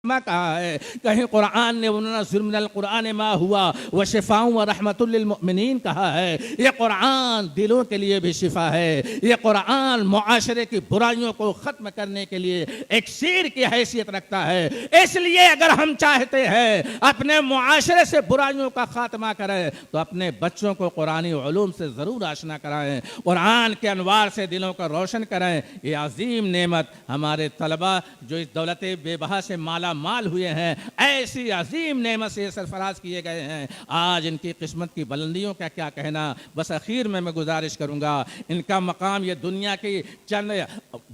کہا ہے. کہیں قرآن نے وَنُنَزِّلُ مِنَ الْقُرْآنِ مَا هُوَ وَشِفَاءٌ وَرَحْمَةٌ لِّلْمُؤْمِنِينَ کہا ہے. یہ قرآن دلوں کے لیے بھی شفا ہے. یہ قرآن معاشرے کی برائیوں کو ختم کرنے کے لیے ایک سیر کی حیثیت رکھتا ہے. اس لیے اگر ہم چاہتے ہیں اپنے معاشرے سے برائیوں کا خاتمہ کریں تو اپنے بچوں کو قرآنی علوم سے ضرور آشنا کرائیں, قرآن کے انوار سے دلوں کو روشن کریں. یہ عظیم نعمت ہمارے طلبہ جو اس دولت بے بہا سے مالا مال ہوئے ہیں, ایسی عظیم نعمت سے سرفراز کیے گئے ہیں. آج ان کی قسمت کی بلندیوں کا کیا کہنا. بس اخیر میں گزارش کروں گا, ان کا مقام یہ دنیا کی چند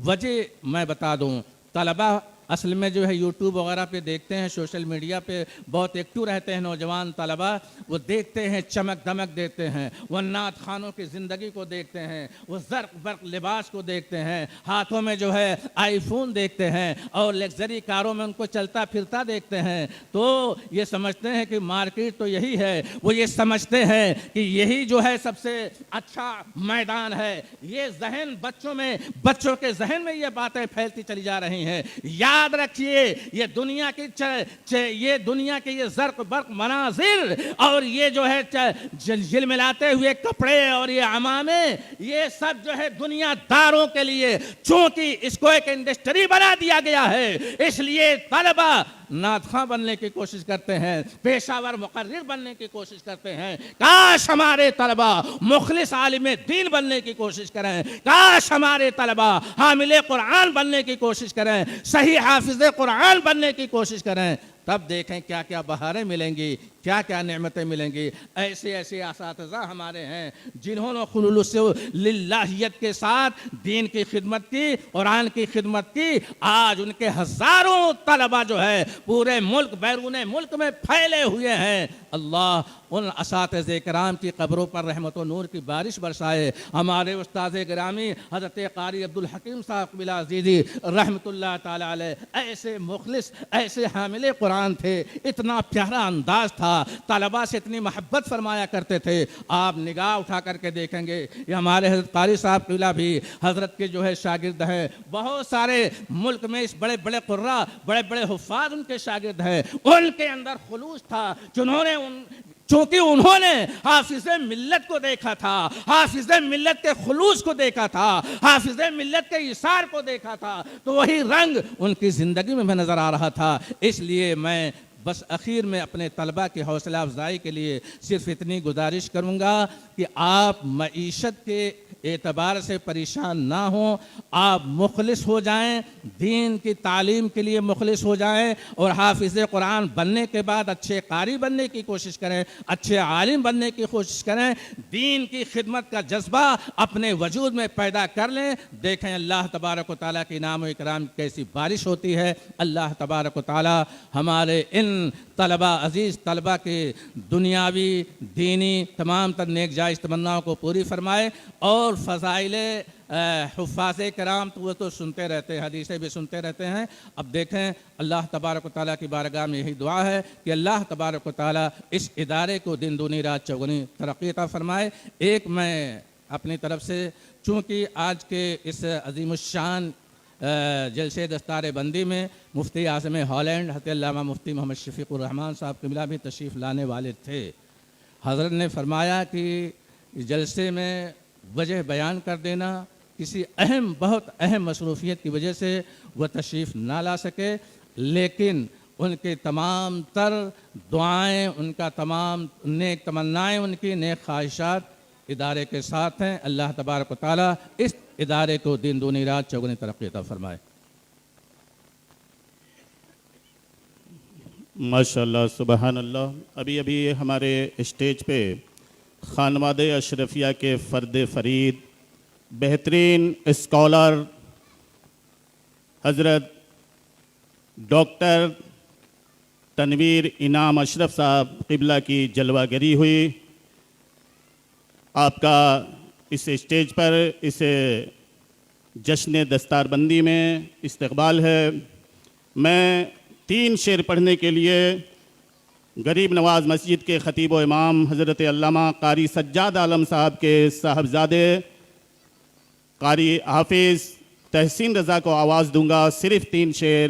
وجہ میں بتا دوں. طلبہ اصل میں جو ہے یوٹیوب وغیرہ پہ دیکھتے ہیں, سوشل میڈیا پہ بہت ایکٹیو رہتے ہیں نوجوان طلبہ. وہ دیکھتے ہیں, چمک دمک دیتے ہیں, وہ نعت خوانوں کی زندگی کو دیکھتے ہیں, وہ زرق برق لباس کو دیکھتے ہیں, ہاتھوں میں جو ہے آئی فون دیکھتے ہیں اور لگژری کاروں میں ان کو چلتا پھرتا دیکھتے ہیں. تو یہ سمجھتے ہیں کہ مارکیٹ تو یہی ہے. وہ یہ سمجھتے ہیں کہ یہی جو ہے سب سے اچھا میدان ہے. یہ ذہن بچوں کے ذہن میں یہ باتیں پھیلتی چلی جا رہی ہیں. یاد رکھیے, یہ دنیا کے یہ زرق برق مناظر اور یہ جو ہے جلملاتے ہوئے کپڑے اور یہ عمامے, یہ سب جو ہے دنیا داروں کے لیے, چونکہ اس کو ایک انڈسٹری بنا دیا گیا ہے, اس لیے طلبہ نعت خواں بننے کی کوشش کرتے ہیں, پیشہ ور مقرر بننے کی کوشش کرتے ہیں. کاش ہمارے طلبہ مخلص عالم دین بننے کی کوشش کریں, کاش ہمارے طلبہ حامل قرآن بننے کی کوشش کریں, صحیح حافظ قرآن بننے کی کوشش کریں. تب دیکھیں کیا کیا بہاریں ملیں گی, کیا کیا نعمتیں ملیں گی. ایسے اساتذہ ہمارے ہیں جنہوں نے خلوص للہیت کے ساتھ دین کی خدمت کی, قرآن کی خدمت کی. آج ان کے ہزاروں طلبہ جو ہے پورے ملک بیرون ملک میں پھیلے ہوئے ہیں. اللہ ان اساتذہ کرام کی قبروں پر رحمت و نور کی بارش برسائے. ہمارے استاد گرامی حضرت قاری عبدالحکیم صاحب قبلہ عزیزی رحمت اللہ تعالی علیہ ایسے مخلص, ایسے حامل قرآن تھے, اتنا پیارا انداز تھا, طلبہ سے اتنی محبت فرمایا کرتے تھے. آپ نگاہ اٹھا کر کے دیکھیں گے, یہ ہمارے حضرت قاری صاحب قبلہ بھی حضرت کے جو ہے شاگرد ہیں. بہت سارے ملک میں اس بڑے بڑے قراء, بڑے بڑے حفاظ ان کے شاگرد ہیں. ان کے اندر خلوص تھا, چونکہ انہوں نے حافظ ملت کو دیکھا تھا, حافظ ملت کے خلوص کو دیکھا تھا, حافظ ملت کے اثار کو دیکھا تھا, تو وہی رنگ ان کی زندگی میں نظر آ رہا تھا. اس لیے میں بس اخیر میں اپنے طلبہ کی حوصلہ افزائی کے لیے صرف اتنی گزارش کروں گا کہ آپ معیشت کے اعتبار سے پریشان نہ ہوں, آپ مخلص ہو جائیں, دین کی تعلیم کے لیے مخلص ہو جائیں, اور حافظ قرآن بننے کے بعد اچھے قاری بننے کی کوشش کریں, اچھے عالم بننے کی کوشش کریں, دین کی خدمت کا جذبہ اپنے وجود میں پیدا کر لیں. دیکھیں اللہ تبارک و تعالیٰ کے انعام و اکرام کیسی بارش ہوتی ہے. اللہ تبارک و تعالیٰ ہمارے ان طلبہ, عزیز طلبہ کے دنیاوی دینی تمام تر نیک جائز تمناؤں کو پوری فرمائے. اور فضائل حفاظ کرام تو وہ تو سنتے رہتے ہیں, حدیثیں بھی سنتے رہتے ہیں. اب دیکھیں اللہ تبارک و تعالیٰ کی بارگاہ میں یہی دعا ہے کہ اللہ تبارک و تعالیٰ اس ادارے کو دن دونی رات چوگنی ترقی عطا فرمائے. ایک میں اپنی طرف سے, چونکہ آج کے اس عظیم الشان جلسے دستار بندی میں مفتی اعظم ہالینڈ حضرت علامہ مفتی محمد شفیق الرحمان صاحب قبلہ بھی تشریف لانے والے تھے. حضرت نے فرمایا کہ جلسے میں وجہ بیان کر دینا, کسی بہت اہم مصروفیت کی وجہ سے وہ تشریف نہ لا سکے, لیکن ان کے تمام تر دعائیں, ان کا تمام نیک تمنائیں, ان کی نیک خواہشات ادارے کے ساتھ ہیں. اللہ تبارک و تعالیٰ اس ادارے کو دن دونی رات چوگنی ترقی عطا فرمائے. ماشاءاللہ, سبحان اللہ. ابھی ہمارے اسٹیج پہ خانواد اشرفیہ کے فرد فرید, بہترین اسکالر حضرت ڈاکٹر تنویر انعام اشرف صاحب قبلہ کی جلوہ گری ہوئی. آپ کا اس اسٹیج پر اس جشن دستار بندی میں استقبال ہے. میں 3 شعر پڑھنے کے لیے غریب نواز مسجد کے خطیب و امام حضرت علامہ قاری سجاد عالم صاحب کے صاحبزادے قاری حافظ تحسین رضا کو آواز دوں گا. صرف 3 شعر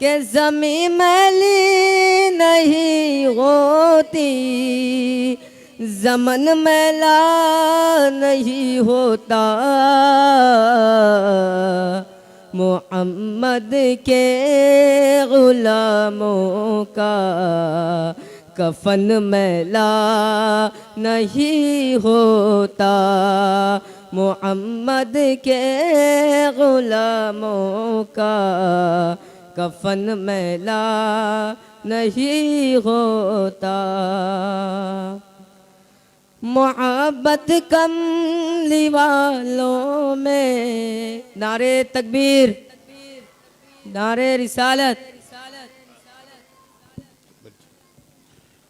کہ زمین میلی نہیں ہوتی، زمن میلا نہیں ہوتا۔ محمد کے غلاموں کا کفن میلا نہیں ہوتا۔ محمد کے غلاموں کا کفن میلا نہیں ہوتا۔ محبت کملی والوں میں نعرے تکبیر، نعرے رسالت،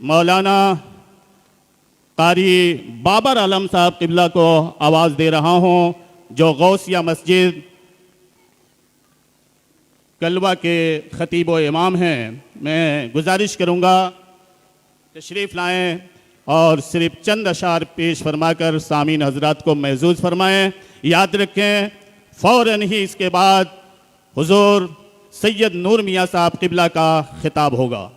مولانا قاری بابر عالم صاحب قبلہ کو آواز دے رہا ہوں، جو غوثیہ مسجد کلوہ کے خطیب و امام ہیں۔ میں گزارش کروں گا تشریف لائیں اور صرف چند اشعار پیش فرما کر سامعین حضرات کو محظوظ فرمائیں۔ یاد رکھیں فوراً ہی اس کے بعد حضور سید نور میاں صاحب قبلہ کا خطاب ہوگا۔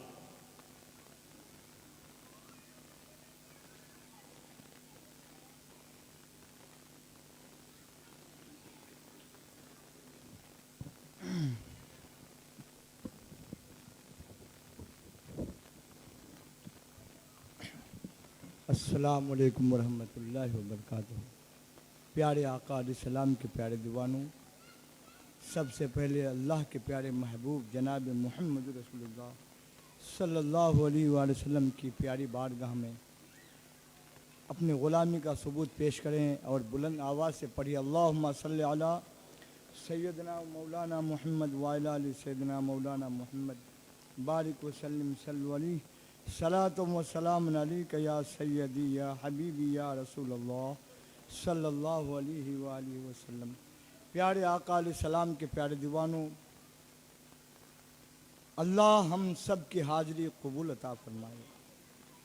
السلام علیکم ورحمۃ اللہ وبرکاتہ۔ پیارے آقا علیہ السلام کے پیارے دیوانوں، سب سے پہلے اللہ کے پیارے محبوب جناب محمد رسول اللہ صلی اللہ علیہ وآلہ وسلم کی پیاری بارگاہ میں اپنی غلامی کا ثبوت پیش کریں اور بلند آواز سے پڑھی اللہم صلی علی سیدنا مولانا محمد وعلی آل سیدنا مولانا محمد بارک وسلم صلی علیہ صلاۃ و سلام علیک یا سیدی یا حبیبی یا رسول اللہ صلی اللہ علیہ وآلہ وسلم۔ پیارے آقا علیہ السلام کے پیارے دیوانوں، اللہ ہم سب کی حاضری قبول عطا فرمائے۔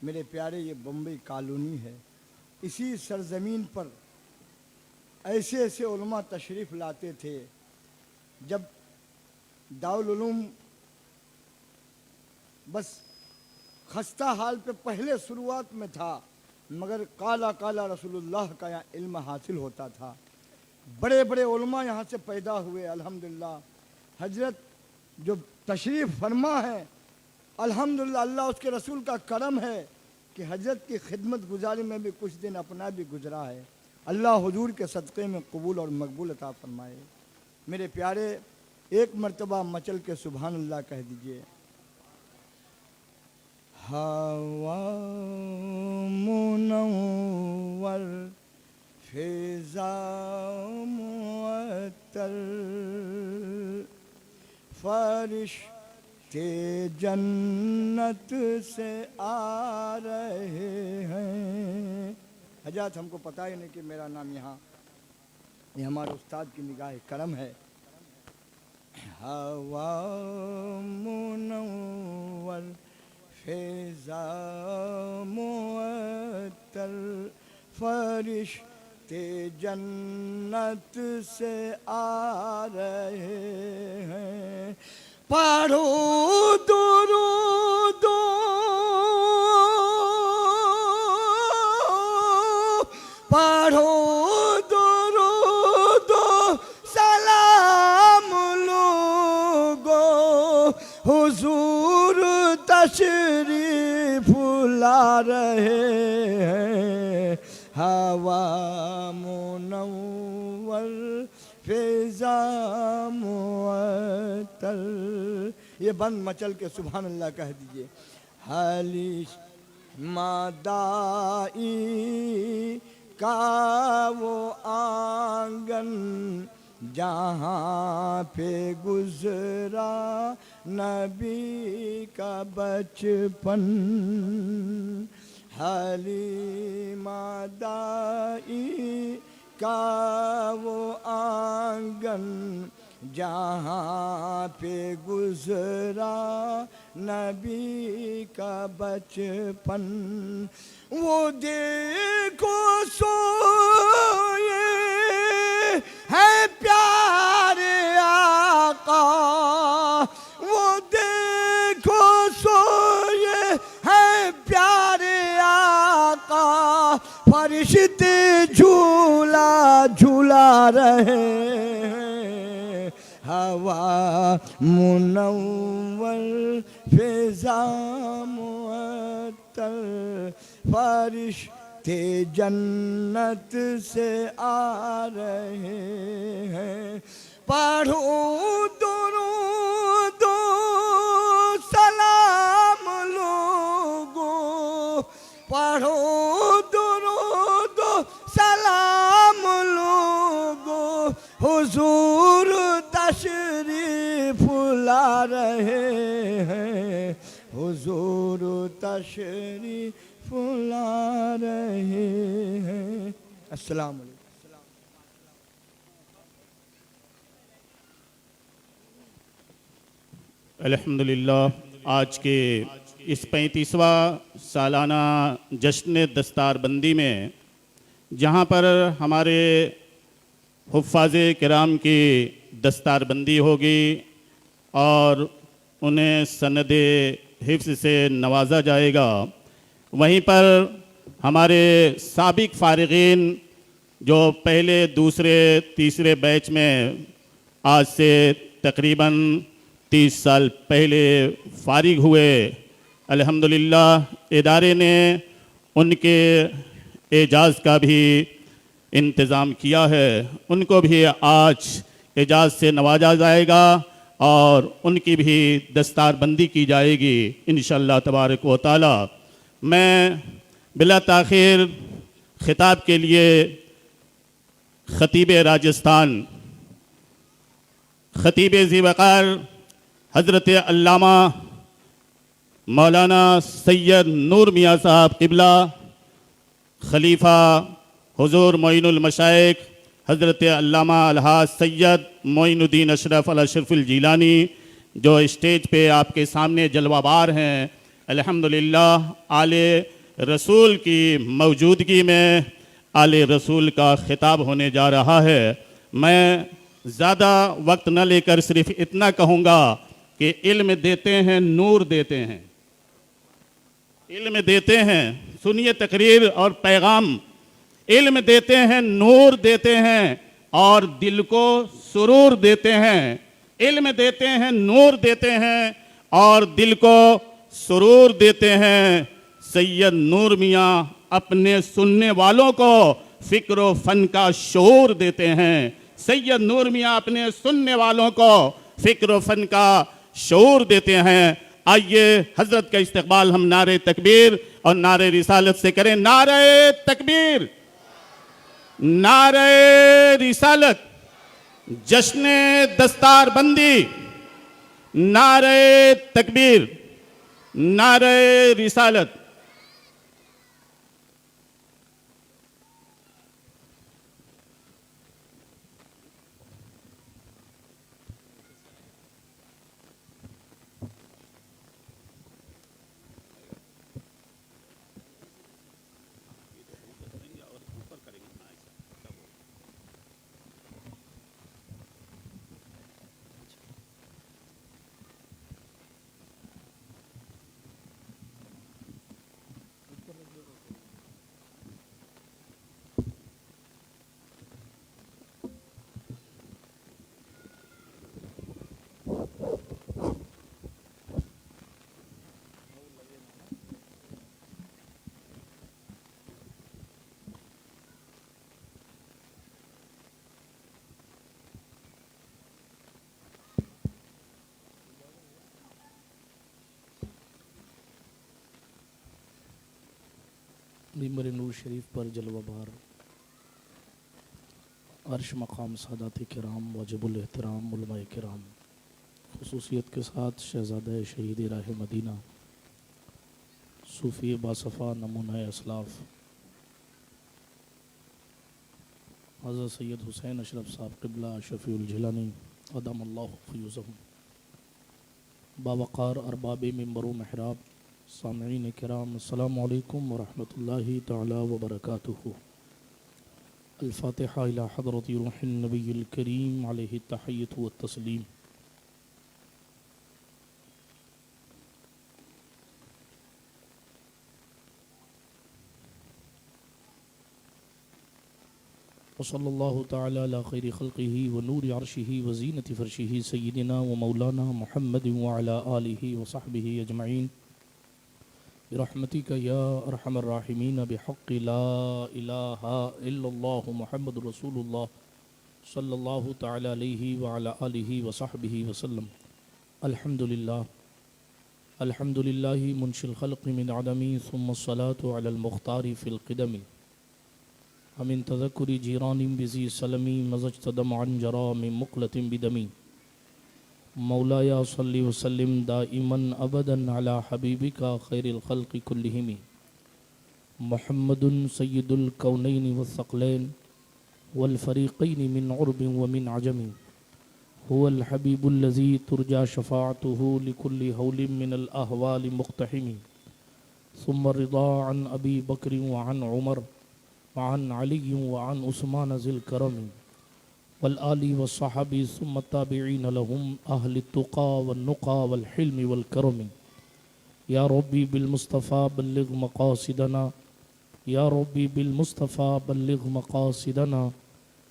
میرے پیارے، یہ بمبئی کالونی ہے، اسی سرزمین پر ایسے ایسے علماء تشریف لاتے تھے۔ جب دارالعلوم بس خستہ حال پہ پہلے شروعات میں تھا، مگر کالا کالا رسول اللہ کا یہاں علم حاصل ہوتا تھا۔ بڑے بڑے علماء یہاں سے پیدا ہوئے الحمدللہ۔ حضرت جو تشریف فرما ہے الحمدللہ، اللہ اس کے رسول کا کرم ہے کہ حضرت کی خدمت گزاری میں بھی کچھ دن اپنا بھی گزرا ہے۔ اللہ حضور کے صدقے میں قبول اور مقبول عطا فرمائے۔ میرے پیارے، ایک مرتبہ مچل کے سبحان اللہ کہہ دیجئے۔ ہوا منور فضا معطر فرشتے جنت سے آ رہے ہیں۔ حضرات، ہم کو پتہ ہی نہیں کہ میرا نام یہاں، یہ ہمارے استاد کی نگاہ کرم ہے۔ ہوا منور فضا معطر فرشتے جنت سے آ رہے ہیں، پڑھو درود پڑھو درود سلام لوگو، حضور تشریف لا رہے ہیں۔ ہوا منور فضا معطر، یہ بند مچل کے سبحان اللہ کہہ دیجئے۔ حالی مادائی کا وہ آنگن جہاں پہ گزرا نبی کا بچپن، حلیمہ دائی کا وہ آنگن جہاں پہ گزرا نبی کا بچپن، وہ دیکھو سوئے ہے پیارے آقا، وہ دیکھو سوئے ہے پیارے آقا، فرشتے جھولا جھولا رہے ہیں۔ ہوا منور فضا معطر فرشتے جنت سے آ رہے ہیں، پڑھو درود سلام لوگو، پڑھو درود سلام لوگو، حضور تشریف لا رہے ہیں، حضور تشریف لا رہے ہیں. السلام علیکم. الحمدللہ آج کے اس 35واں سالانہ جشن دستار بندی میں جہاں پر ہمارے حفاظ کرام کی دستار بندی ہوگی اور انہیں سند حفظ سے نوازا جائے گا، وہیں پر ہمارے سابق فارغین جو پہلے دوسرے تیسرے بیچ میں آج سے تقریباً 30 سال پہلے فارغ ہوئے، الحمدللہ ادارے نے ان کے اعزاز کا بھی انتظام کیا ہے، ان کو بھی آج اعزاز سے نوازا جائے گا اور ان کی بھی دستار بندی کی جائے گی انشاءاللہ تبارک و تعالی. میں بلا تاخیر خطاب کے لیے خطیب راجستھان، خطیب ذی وقار حضرت علامہ مولانا سید نور میاں صاحب قبلہ، خلیفہ حضور معین المشائخ حضرت علامہ الحاج سید معین الدین اشرف الاشرف الجیلانی جو اسٹیج پہ آپ کے سامنے جلوہ بار ہیں. الحمدللہ آل رسول کی موجودگی میں آل رسول کا خطاب ہونے جا رہا ہے. میں زیادہ وقت نہ لے کر صرف اتنا کہوں گا کہ علم دیتے ہیں نور دیتے ہیں، علم دیتے ہیں، سنیے تقریر اور پیغام، علم دیتے ہیں نور دیتے ہیں اور دل کو سرور دیتے ہیں. علم دیتے ہیں نور دیتے ہیں اور دل کو سرور دیتے ہیں. سید نور میاں اپنے سننے والوں کو فکر و فن کا شعور دیتے ہیں. سید نور میاں اپنے سننے والوں کو فکر و فن کا شعور دیتے ہیں. آئیے حضرت کا استقبال ہم نعرہ تکبیر اور نعرہ رسالت سے کریں. نعرہ تکبیر، نعرہ رسالت، جشن دستار بندی، نعرہ تکبیر، نعرہ رسالت. ممبر نور شریف پر جلوہ بار عرش مقام سادات کرام، واجب الاحترام علماء کرام، خصوصیت کے ساتھ شہزادہ شہید راہ مدینہ، صوفی باصفا نمونہ اسلاف حضرت سید حسین اشرف صاحب قبلہ شفیع الجیلانی ادام اللہ فیوزہم، باوقار ارباب ممبر و محراب، سامعین کرام، السلام علیکم ورحمۃ اللہ تعالی وبرکاتہ. الفاتحہ الی حضرت روح النبی الکریم علیہ التحیۃ والتسلیم. وصلی اللہ تعالی علی خیر خلقہ ونور عرشہ وزینۃ فرشہ سیدنا و مولانا محمد وعلی آلہ وصحبہ اجمعین برحمتک یا ارحم الراحمین بحق لا الہ الا اللہ محمد رسول اللہ صلی اللہ تعالی علیہ وعلی آلہ وصحبہ وسلم. الحمدللہ الحمدللہ منشی الخلق من عدم ثم الصلاة علی المختار فی القدم. من تذکر جیران بزی سلمی مزجت دمعا جرا من مقلة بدمی. مولایا صلی وسلم دائما ابدا علی حبیبک خیر الخلق کلہم محمد سید الکونین والثقلین والفریقین من عرب ومن عجم هو الحبیب الذی ترجى شفاعته لكل هول من الاحوال مقتحم ثم الرضا عن ابی بکر وعن عمر وعن علی وعن عثمان ذی الکرم والآل والصحابی ثم التابعین لهم اہل التقى والنقى والحلم والکرم یا ربی بالمصطفى بلغ مقاصدنا یا ربی بالمصطفى بلغ مقاصدنا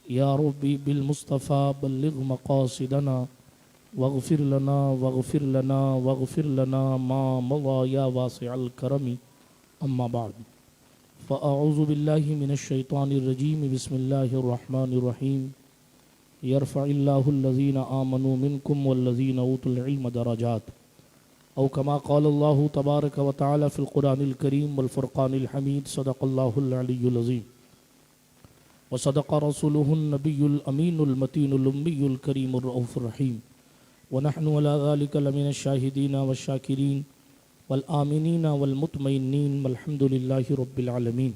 یا ربی بالمصطفى بلغ مقاصدنا واغفر لنا واغفر لنا واغفر لنا ما مضى یا واسع الکرم اما بعد فاعوذ باللہ من الشیطان الرجیم بسم اللہ الرحمن الرحیم یرفع اللہ الذین آمنوا منکم والذین اوتوا العلم درجات او کما قال اللہ تبارک و تعالی فی القرآن الکریم والفرقان الحمید صدق اللہ العلی العظیم وصدق رسوله النبی الامین المتین الامی الکریم الرؤوف الرحیم ونحن على ذلك لمن الشاہدین والشاکرین والآمنین والمطمئنین والحمد للہ رب العالمین۔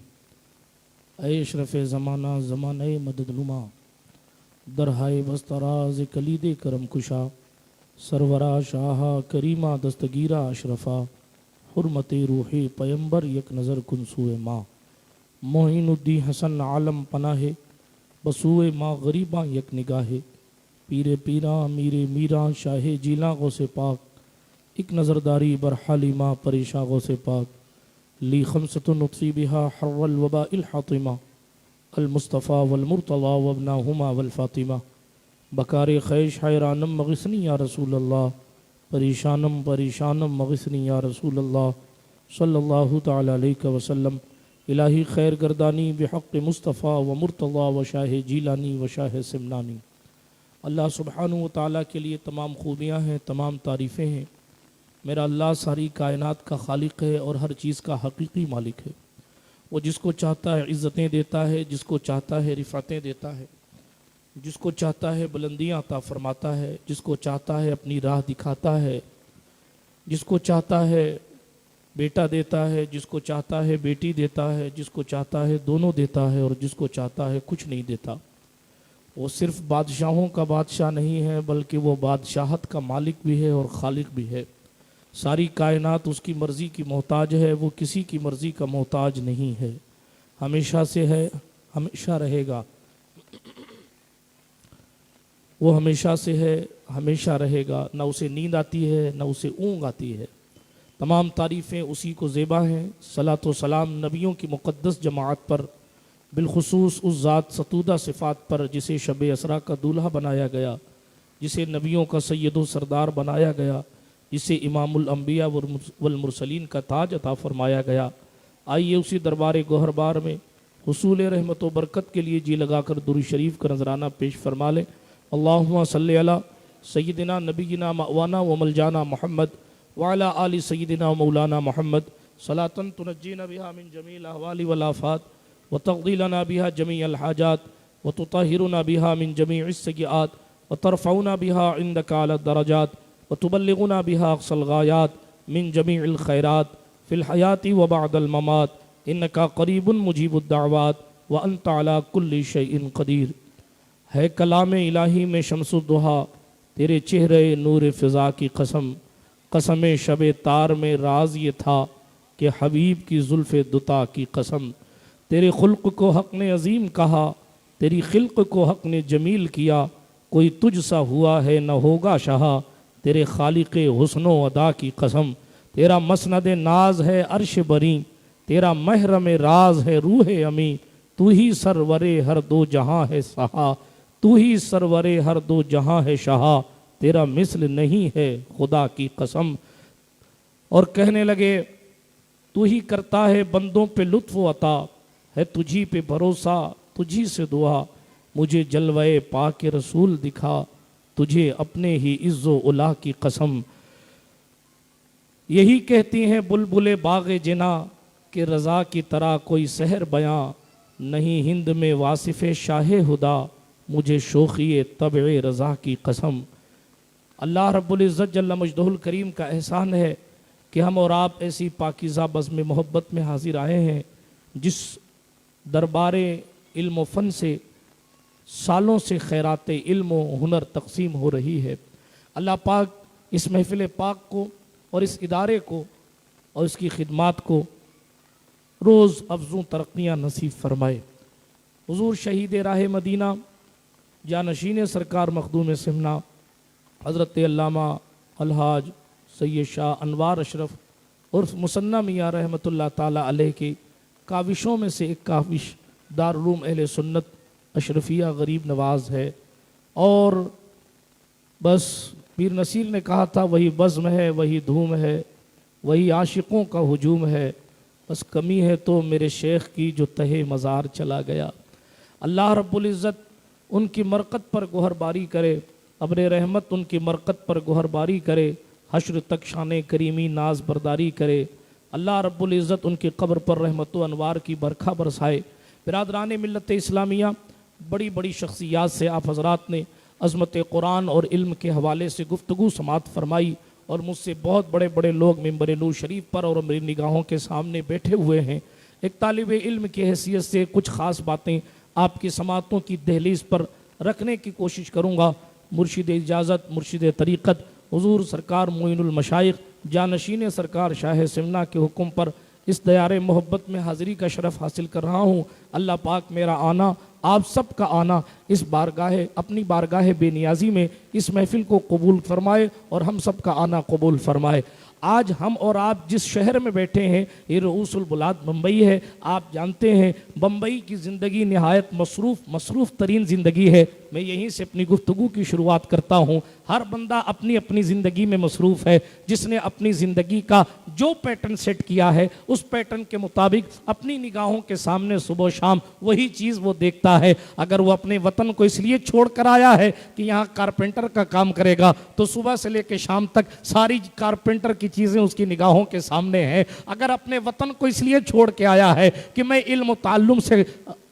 اے اشرف زمانہ زمانہ مدد نما درہائے بستراز کلید کرم کشا سرورا شاہا کریمہ دستگیرہ اشرفا حرمت روح پیمبر یک نظر کنسوئے ماں معین الدین حسن عالم پناہ بسوئے ماں غریباں یک نگاہ پیر پیراں میرے میراں شاہ جیلاں غوث پاک ایک نظرداری برحالی ماں پریشاں غوث پاک لی خمسۃ نطفی بہا حر الوباء الحاطمہ المصطفیٰ والمرتضی وابناہما والفاطمہ بکار خیش حیرانم مغثنی یا رسول اللہ پریشانم پریشانم مغثنی یا رسول اللہ صلی اللہ تعالی علیہ وسلم الہی خیر گردانی بحق مصطفیٰ و مرتضی و شاہ جیلانی و شاہ سمنانی۔ اللہ سبحانہ و تعالیٰ کے لیے تمام خوبیاں ہیں، تمام تعریفیں ہیں۔ میرا اللہ ساری کائنات کا خالق ہے اور ہر چیز کا حقیقی مالک ہے۔ وہ جس کو چاہتا ہے عزتیں دیتا ہے، جس کو چاہتا ہے رفعتیں دیتا ہے، جس کو چاہتا ہے بلندیاں عطا فرماتا ہے، جس کو چاہتا ہے اپنی راہ دکھاتا ہے، جس کو چاہتا ہے بیٹا دیتا ہے، جس کو چاہتا ہے بیٹی دیتا ہے، جس کو چاہتا ہے دونوں دیتا ہے، اور جس کو چاہتا ہے کچھ نہیں دیتا۔ وہ صرف بادشاہوں کا بادشاہ نہیں ہے بلکہ وہ بادشاہت کا مالک بھی ہے اور خالق بھی ہے۔ ساری کائنات اس کی مرضی کی محتاج ہے، وہ کسی کی مرضی کا محتاج نہیں ہے، ہمیشہ سے ہے، ہمیشہ رہے گا۔ وہ ہمیشہ سے ہے، ہمیشہ رہے گا، نہ اسے نیند آتی ہے نہ اسے اونگ آتی ہے۔ تمام تعریفیں اسی کو زیبا ہیں۔ صلاۃ و سلام نبیوں کی مقدس جماعت پر، بالخصوص اس ذات ستودہ صفات پر جسے شب اسرا کا دولہا بنایا گیا، جسے نبیوں کا سید و سردار بنایا گیا، جسے امام الانبیاء والمرسلین کا تاج عطا فرمایا گیا۔ آئیے اسی دربار گوہر بار میں حصول رحمت و برکت کے لیے جی لگا کر درود شریف کا نذرانہ پیش فرما لیں۔ اللہم صلی علی سیدنا نبینا مأوانا و ملجانا محمد وعلی آل سیدنا و مولانا محمد صلاۃ تنجینا بها من جمیع الاحوال والآفات وتقضی لنا بها جمیع الحاجات وتطہرنا بها من جمیع السیئات وترفعنا بها عندك اعلی الدرجات وتبلغنا بها اقصى الغایات من جمیع الخیرات فی الحیات وبعد الممات انك قریب مجیب الدعوات وانت على كل شیء قدیر۔ ہے کلام الہی میں شمس الضحیٰ تیرے چہرے نور فضا کی قسم، قسم شب تار میں راز یہ تھا کہ حبیب کی زلف دتا کی قسم۔ تیرے خلق کو حق نے عظیم کہا، تیری خلق کو حق نے جمیل کیا، کوئی تجھ سا ہوا ہے نہ ہوگا شہا، تیرے خالق حسن و ادا کی قسم۔ تیرا مسند ناز ہے عرش بری، تیرا محرم راز ہے روح امی، تو ہی سرور ہر دو جہاں ہے سہا، تو ہی سرور ہر دو جہاں ہے شہا، تیرا مثل نہیں ہے خدا کی قسم۔ اور کہنے لگے تو ہی کرتا ہے بندوں پہ لطف و عطا، ہے تجھی پہ بھروسہ تجھی سے دعا، مجھے جلوہ پاک رسول دکھا، تجھے اپنے ہی عز و علا کی قسم۔ یہی کہتی ہیں بلبل باغ جنا کہ رضا کی طرح کوئی سحر بیاں نہیں ہند میں واصف شاہ ہدا، مجھے شوخی طبع رضا کی قسم۔ اللہ رب العزت جل مجدہ الکریم کا احسان ہے کہ ہم اور آپ ایسی پاکیزہ بزم محبت میں حاضر آئے ہیں جس دربار علم و فن سے سالوں سے خیرات علم و ہنر تقسیم ہو رہی ہے۔ اللہ پاک اس محفل پاک کو اور اس ادارے کو اور اس کی خدمات کو روز افزوں ترقیاں نصیب فرمائے۔ حضور شہید راہ مدینہ جانشین سرکار مخدوم سمنا حضرت علامہ الحاج سید شاہ انوار اشرف عرف مصنع میاں رحمۃ اللہ تعالیٰ علیہ کی کاوشوں میں سے ایک کاوش دارالعلوم اہل سنت اشرفیہ غریب نواز ہے، اور بس پیر نصیر نے کہا تھا وہی بزم ہے، وہی دھوم ہے، وہی عاشقوں کا ہجوم ہے، بس کمی ہے تو میرے شیخ کی جو تہے مزار چلا گیا۔ اللہ رب العزت ان کی مرقد پر گوہر باری کرے، ابر رحمت ان کی مرقد پر گوہر باری کرے، حشر تک شان کریمی ناز برداری کرے۔ اللہ رب العزت ان کی قبر پر رحمت و انوار کی برکھا برسائے۔ برادران ملت اسلامیہ، بڑی بڑی شخصیات سے آپ حضرات نے عظمت قرآن اور علم کے حوالے سے گفتگو سماعت فرمائی، اور مجھ سے بہت بڑے بڑے لوگ ممبر نور شریف پر اور میری نگاہوں کے سامنے بیٹھے ہوئے ہیں۔ ایک طالب علم کی حیثیت سے کچھ خاص باتیں آپ کی سماعتوں کی دہلیز پر رکھنے کی کوشش کروں گا۔ مرشد اجازت، مرشد طریقت حضور سرکار معین المشائخ جانشین سرکار شاہ سمنا کے حکم پر اس دیار محبت میں حاضری کا شرف حاصل کر رہا ہوں۔ اللہ پاک میرا آنا، آپ سب کا آنا اس بارگاہ اپنی بارگاہ بے نیازی میں اس محفل کو قبول فرمائے اور ہم سب کا آنا قبول فرمائے۔ آج ہم اور آپ جس شہر میں بیٹھے ہیں یہ رؤوس البلاد بمبئی ہے۔ آپ جانتے ہیں بمبئی کی زندگی نہایت مصروف ترین زندگی ہے۔ میں یہیں سے اپنی گفتگو کی شروعات کرتا ہوں۔ ہر بندہ اپنی اپنی زندگی میں مصروف ہے۔ جس نے اپنی زندگی کا جو پیٹرن سیٹ کیا ہے اس پیٹرن کے مطابق اپنی نگاہوں کے سامنے صبح و شام وہی چیز وہ دیکھتا ہے۔ اگر وہ اپنے وطن کو اس لیے چھوڑ کر آیا ہے کہ یہاں کارپینٹر کا کام کرے گا تو صبح سے لے کے شام تک ساری کارپینٹر کی چیزیں اس کی نگاہوں کے سامنے ہیں۔ اگر اپنے وطن کو اس لیے چھوڑ کے آیا ہے کہ میں علم و تعلم سے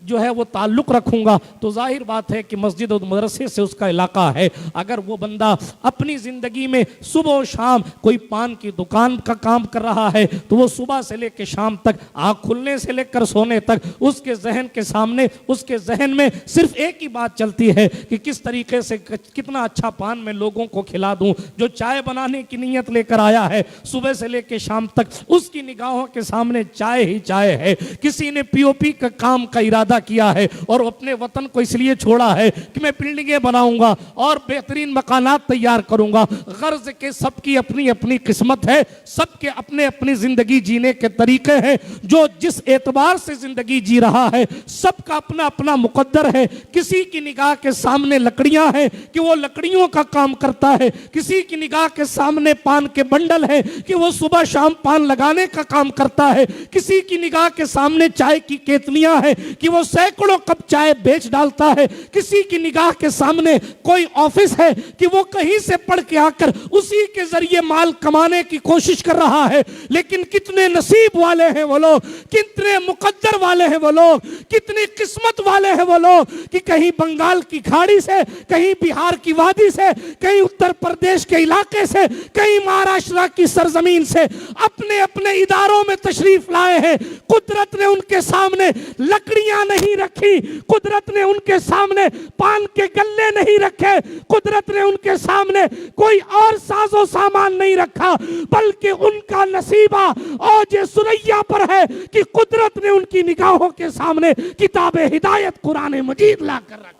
جو ہے وہ تعلق رکھوں گا تو ظاہر بات ہے کہ مسجد و مدرسے سے اس کا علاقہ ہے۔ اگر وہ بندہ اپنی زندگی میں صبح و شام کوئی پان کی دکان کا کام کر رہا ہے تو وہ صبح سے لے کے شام تک آنکھ کھلنے سے لے کر سونے تک اس کے ذہن کے سامنے اس کے ذہن میں صرف ایک ہی بات چلتی ہے کہ کس طریقے سے کتنا اچھا پان میں لوگوں کو کھلا دوں۔ جو چائے بنانے کی نیت لے کر آیا ہے صبح سے لے کے شام تک اس کی نگاہوں کے سامنے چائے ہی چائے ہے۔ کسی نے پی او پی کا کام کا ارادہ کیا ہے اور اپنے وطن کو اس لیے چھوڑا ہے کہ میں بلڈنگیں بناؤں گا اور بہترین مکانات تیار کروں گا۔ غرض کہ سب کی اپنی اپنی قسمت ہے، سب کے اپنے اپنی زندگی جینے کے طریقے ہیں۔ جو جس اعتبار سے زندگی جی رہا ہے سب کا اپنا اپنا مقدر ہے۔ کسی کی نگاہ کے سامنے لکڑیاں ہیں کہ وہ لکڑیوں کا کام کرتا ہے، کسی کی نگاہ کے سامنے پان کے بنڈل ہے کہ وہ صبح شام پان لگانے کا کام کرتا ہے، کسی کی نگاہ کے سامنے چائے کی کیتلیاں ہیں کہ وہ سینکڑوں کپ چائے بیچ ڈالتا ہے، کسی کی نگاہ کے سامنے کوئی آفس ہے کہ وہ کہیں سے پڑھ کے آ کر اسی کے ذریعے مال کمانے کی کوشش کر رہا ہے۔ لیکن کتنے نصیب والے ہیں وہ لوگ، کتنے مقدر والے ہیں وہ لوگ، کتنی قسمت والے ہیں وہ لوگ کہ کہیں بنگال کی کھاڑی سے، کہیں بہار کی وادی سے، کہیں اتر پردیش کے علاقے سے، کہیں مہاراشٹر کی سرزمین سے اپنے اپنے اداروں میں تشریف لائے ہیں۔ قدرت نے ان کے سامنے لکڑیاں نہیں رکھی، قدرت نے ان کے سامنے پان کے گلے نہیں رکھے، قدرت نے ان کے سامنے کوئی اور ساز و سامان نہیں رکھا، بلکہ ان کا نصیبہ اوج ثریا پر ہے کہ قدرت نے ان کی نگاہوں کے سامنے کتاب ہدایت قرآن مجید لا کر رکھا۔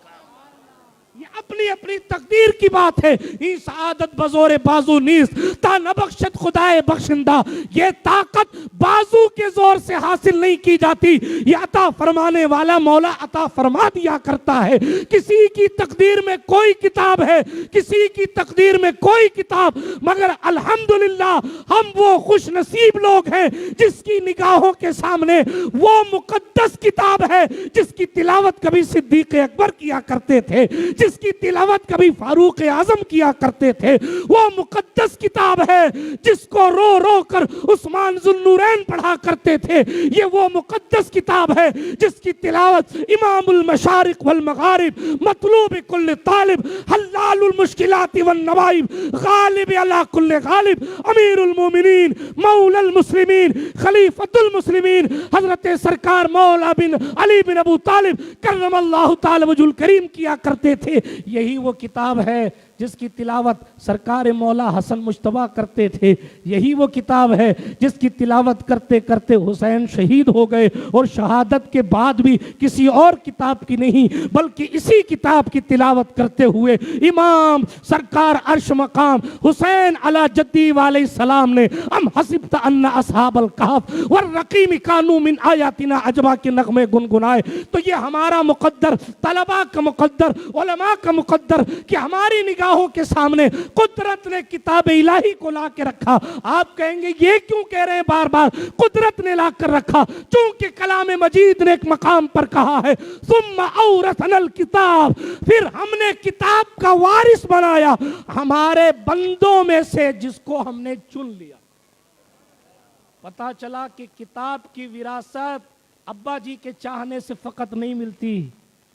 یہ اپنی اپنی تقدیر کی بات ہے۔ یہ سعادت بزور بازو نیست تا نبخشت خدائے بخشندہ، یہ طاقت بازو کے زور سے حاصل نہیں کی جاتی، یہ عطا فرمانے والا مولا عطا فرما دیا کرتا ہے۔ کسی کی تقدیر میں کوئی کتاب ہے، کسی کی تقدیر میں کوئی کتاب، مگر الحمدللہ ہم وہ خوش نصیب لوگ ہیں جس کی نگاہوں کے سامنے وہ مقدس کتاب ہے جس کی تلاوت کبھی صدیق اکبر کیا کرتے تھے، جس کی تلاوت کبھی فاروق اعظم کیا کرتے تھے. وہ مقدس کتاب ہے جس کو رو رو کر عثمان ذو النورین پڑھا کرتے تھے. یہ وہ مقدس کتاب ہے جس کی تلاوت امام المشارق والمغارب، مطلوب کل طالب، حلال المشکلات والنوائب، غالب علی کل غالب، امیر المومنین، مولا المسلمین، خلیفۃ المسلمین، حضرت سرکار مولا بن علی بن ابو طالب کرم اللہ تعالی وجہ الکریم کیا کرتے تھے. یہی وہ کتاب ہے جس کی تلاوت سرکار مولا حسن مجتبیٰ کرتے تھے. یہی وہ کتاب ہے جس کی تلاوت کرتے کرتے حسین شہید ہو گئے، اور شہادت کے بعد بھی کسی اور کتاب کی نہیں بلکہ اسی کتاب کی تلاوت کرتے ہوئے امام سرکار عرش مقام حسین علی جدی علیہ السلام نے ام حسبت ان اصحاب الکہف والرقیم کانوا من آیاتنا عجبا کے نغمے گنگنائے. تو یہ ہمارا مقدر، طلباء کا مقدر، علماء کا مقدر کہ ہماری نگاہوں کے سامنے قدرت نے کتاب الہی کو لا کے رکھا. آپ کہیں گے یہ کیوں کہہ رہے ہیں بار بار قدرت نے لا کر رکھا؟ چونکہ کلام مجید نے ایک مقام پر کہا ہے ثم اورثنا الکتاب، پھر ہم نے کتاب کا وارث بنایا ہمارے بندوں میں سے جس کو ہم نے چن لیا. پتا چلا کہ کتاب کی وراثت ابا جی کے چاہنے سے فقط نہیں ملتی.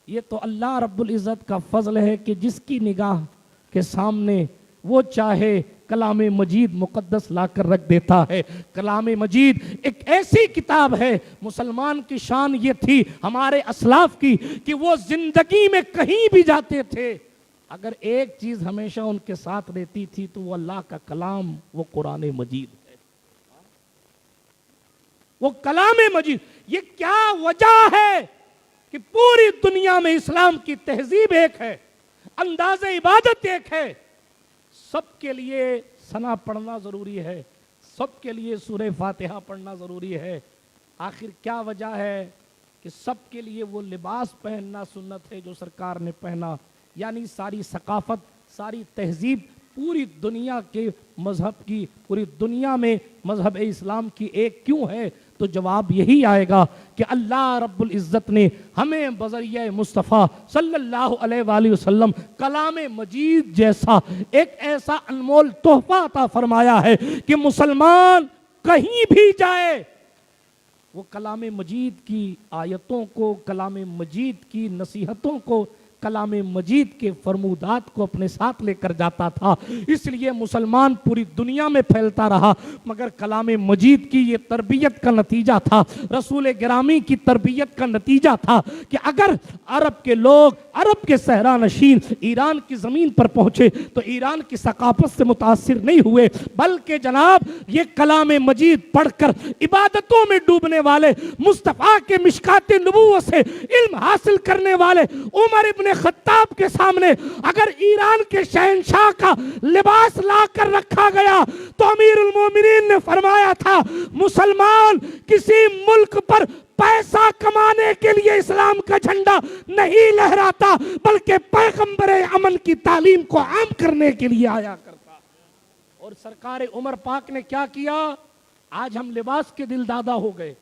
یہ تو اللہ رب العزت کا فضل ہے کہ جس کی نگاہ کے سامنے وہ چاہے کلام مجید مقدس لا کر رکھ دیتا ہے. کلام مجید ایک ایسی کتاب ہے، مسلمان کی شان یہ تھی ہمارے اسلاف کی کہ وہ زندگی میں کہیں بھی جاتے تھے اگر ایک چیز ہمیشہ ان کے ساتھ رہتی تھی تو وہ اللہ کا کلام، وہ قرآن مجید ہے. وہ کلام مجید. یہ کیا وجہ ہے کہ پوری دنیا میں اسلام کی تہذیب ایک ہے، انداز عبادت ایک ہے. سب کے لیے ثنا پڑھنا ضروری ہے، سب کے لیے سورہ فاتحہ پڑھنا ضروری ہے. آخر کیا وجہ ہے کہ سب کے لیے وہ لباس پہننا سنت ہے جو سرکار نے پہنا؟ یعنی ساری ثقافت، ساری تہذیب پوری دنیا کے مذہب کی، پوری دنیا میں مذہب اسلام کی ایک کیوں ہے؟ تو جواب یہی آئے گا کہ اللہ رب العزت نے ہمیں بذریعہ مصطفیٰ صلی اللہ علیہ وآلہ وسلم کلام مجید جیسا ایک ایسا انمول تحفہ عطا فرمایا ہے کہ مسلمان کہیں بھی جائے وہ کلام مجید کی آیتوں کو، کلام مجید کی نصیحتوں کو، کلام مجید کے فرمودات کو اپنے ساتھ لے کر جاتا تھا. اس لیے مسلمان پوری دنیا میں پھیلتا رہا. مگر کلام مجید کی یہ تربیت کا نتیجہ تھا، رسول گرامی کی تربیت کا نتیجہ تھا کہ اگر عرب کے لوگ، عرب کے صحرا نشین ایران کی زمین پر پہنچے تو ایران کی ثقافت سے متاثر نہیں ہوئے، بلکہ جناب یہ کلام مجید پڑھ کر عبادتوں میں ڈوبنے والے، مصطفیٰ کے مشکات نبوت سے علم حاصل کرنے والے عمر ابن خطاب کے سامنے اگر ایران کے شہنشاہ کا لباس لا کر رکھا گیا تو امیر المومنین نے فرمایا تھا مسلمان کسی ملک پر پیسہ کمانے کے لیے اسلام کا جھنڈا نہیں لہراتا بلکہ پیغمبر امن کی تعلیم کو عام کرنے کے لیے آیا کرتا. اور سرکار عمر پاک نے کیا کیا؟ آج ہم لباس کے دل دادا ہو گئے،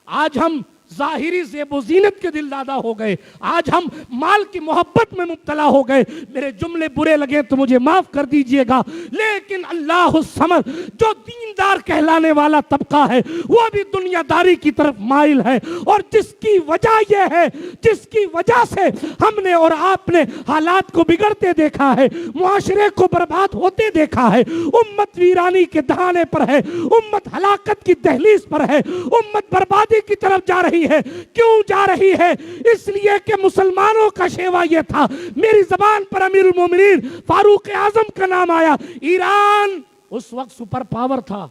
آج ہم ظاہری زیب و زینت کے دل دادا ہو گئے، آج ہم مال کی محبت میں مبتلا ہو گئے. میرے جملے برے لگے تو مجھے معاف کر دیجئے گا، لیکن اللہ الصمد جو دیندار کہلانے والا طبقہ ہے وہ بھی دنیا داری کی طرف مائل ہے. اور جس کی وجہ یہ ہے، جس کی وجہ سے ہم نے اور آپ نے حالات کو بگڑتے دیکھا ہے، معاشرے کو برباد ہوتے دیکھا ہے، امت ویرانی کے دہانے پر ہے، امت ہلاکت کی دہلیز پر ہے، امت بربادی کی طرف جا رہی ہے. کیوں جا رہی ہے؟ اس لیے کہ مسلمانوں کا شیوا یہ تھا. میری زبان پر امیر المومنین فاروق اعظم کا نام آیا. ایران اس وقت سپر پاور تھا،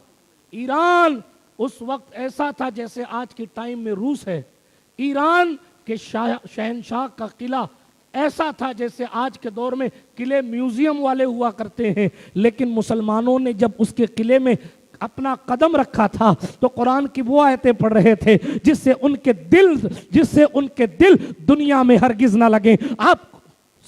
ایران اس وقت ایسا تھا جیسے آج کے ٹائم میں روس ہے. ایران کے شہنشاہ کا قلعہ ایسا تھا جیسے آج کے دور میں قلعے میوزیم والے ہوا کرتے ہیں. لیکن مسلمانوں نے جب اس کے قلعے میں اپنا قدم رکھا تھا تو قرآن کی وہ آیتیں پڑھ رہے تھے جس سے ان کے دل دنیا میں ہرگز نہ لگے. آپ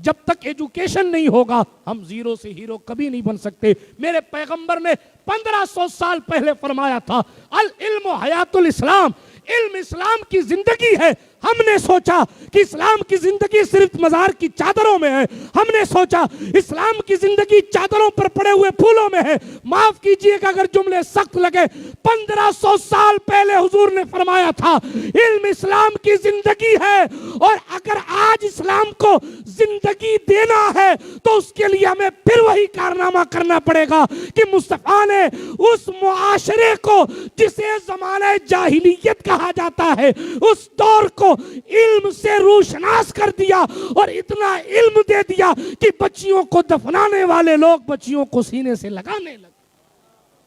جب تک ایجوکیشن نہیں ہوگا ہم زیرو سے ہیرو کبھی نہیں بن سکتے. میرے پیغمبر نے 1500 سال پہلے فرمایا تھا العلم حیات الاسلام, علم اسلام کی زندگی ہے. ہم نے سوچا کہ اسلام کی زندگی صرف مزار کی چادروں میں ہے, ہم نے سوچا اسلام کی زندگی چادروں پر پڑے ہوئے پھولوں میں ہے. معاف کیجئے کہ اگر جملے سخت لگے, 1500 سال پہلے حضور نے فرمایا تھا علم اسلام کی زندگی ہے, اور اگر آج اسلام کو زندگی دینا ہے تو اس کے لیے ہمیں پھر وہی کارنامہ کرنا پڑے گا کہ مصطفیٰ نے اس معاشرے کو جسے زمانہ جاہلیت کہا جاتا ہے اس دور کو علم سے روشناس کر دیا, اور اتنا علم دے دیا کہ بچیوں کو دفنانے والے لوگ بچیوں کو سینے سے لگانے لگے.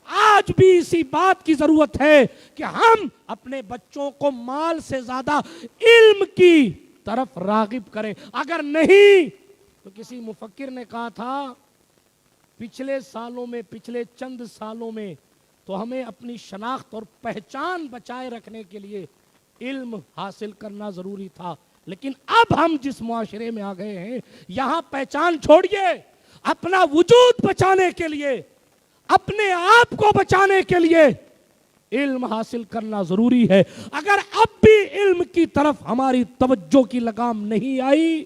آج بھی اسی بات کی ضرورت ہے کہ ہم اپنے بچوں کو مال سے زیادہ علم کی طرف راغب کریں. اگر نہیں تو کسی مفکر نے کہا تھا پچھلے سالوں میں, پچھلے چند سالوں میں تو ہمیں اپنی شناخت اور پہچان بچائے رکھنے کے لیے علم حاصل کرنا ضروری تھا, لیکن اب ہم جس معاشرے میں آ گئے ہیں یہاں پہچان چھوڑیے, اپنا وجود بچانے کے لیے, اپنے آپ کو بچانے کے لیے علم حاصل کرنا ضروری ہے. اگر اب بھی علم کی طرف ہماری توجہ کی لگام نہیں آئی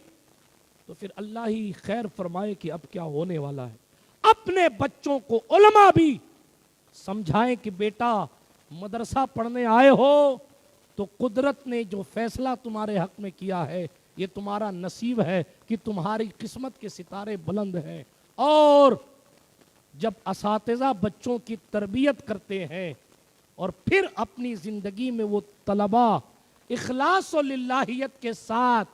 تو پھر اللہ ہی خیر فرمائے کہ اب کیا ہونے والا ہے. اپنے بچوں کو علماء بھی سمجھائیں کہ بیٹا مدرسہ پڑھنے آئے ہو تو قدرت نے جو فیصلہ تمہارے حق میں کیا ہے یہ تمہارا نصیب ہے کہ تمہاری قسمت کے ستارے بلند ہیں. اور جب اساتذہ بچوں کی تربیت کرتے ہیں اور پھر اپنی زندگی میں وہ طلبہ اخلاص و للہیت کے ساتھ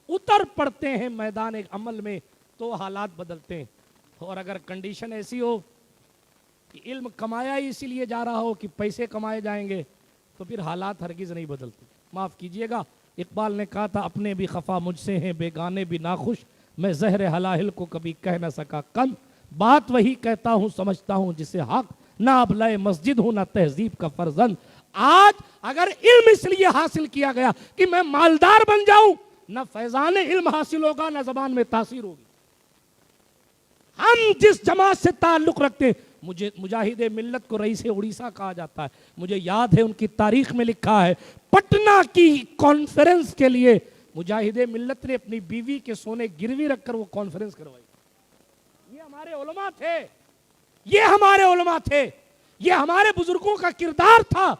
اتر پڑتے ہیں میدان عمل میں تو حالات بدلتے ہیں. اور اگر کنڈیشن ایسی ہو کہ علم کمایا ہی اسی لیے جا رہا ہو کہ پیسے کمائے جائیں گے تو پھر حالات ہرگز نہیں بدلتے. معاف کیجئے گا, اقبال نے کہا تھا اپنے بھی خفا مجھ سے ہیں بیگانے بھی ناخوش, میں زہر حلاہل کو کبھی کہہ نہ سکا کم, بات وہی کہتا ہوں سمجھتا ہوں جسے حق, نہ ابلۂ مسجد ہوں نہ تہذیب کا فرزند. آج اگر علم اس لیے حاصل کیا گیا کہ میں مالدار بن جاؤں, نہ فیضان علم حاصل ہوگا نہ زبان میں تاثیر ہوگی. ہم جس جماعت سے تعلق رکھتے ہیں, مجھے مجاہد ملت کو رئیس اڑیسہ کہا جاتا ہے, مجھے یاد ہے ان کی تاریخ میں لکھا ہے پٹنہ کی کانفرنس کے لیے مجاہد ملت نے اپنی بیوی کے سونے گروی رکھ کر وہ کانفرنس کروائی. یہ ہمارے علماء تھے, یہ ہمارے علماء تھے, یہ ہمارے بزرگوں کا کردار تھا.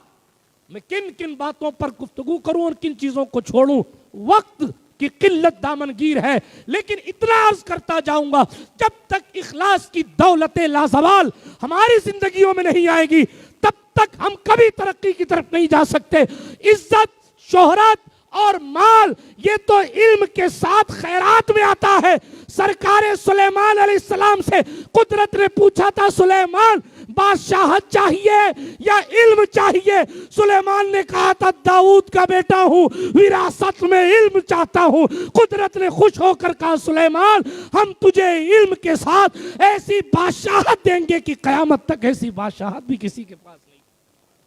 میں کن کن باتوں پر گفتگو کروں اور کن چیزوں کو چھوڑوں, وقت کی قلت دامنگیر ہے, لیکن اتنا عرض کرتا جاؤں گا جب تک اخلاص کی دولت لازوال ہماری زندگیوں میں نہیں آئے گی تب تک ہم کبھی ترقی کی طرف نہیں جا سکتے. عزت, شہرت اور مال یہ تو علم کے ساتھ خیرات میں آتا ہے. سرکار سلیمان علیہ السلام سے قدرت نے پوچھا تھا سلیمان بادشاہت چاہیے یا علم چاہیے؟ سلیمان نے کہا تھا داؤد کا بیٹا ہوں, وراثت میں علم چاہتا ہوں. قدرت نے خوش ہو کر کہا سلیمان ہم تجھے علم کے ساتھ ایسی بادشاہت دیں گے کہ قیامت تک ایسی بادشاہت بھی کسی کے پاس نہیں.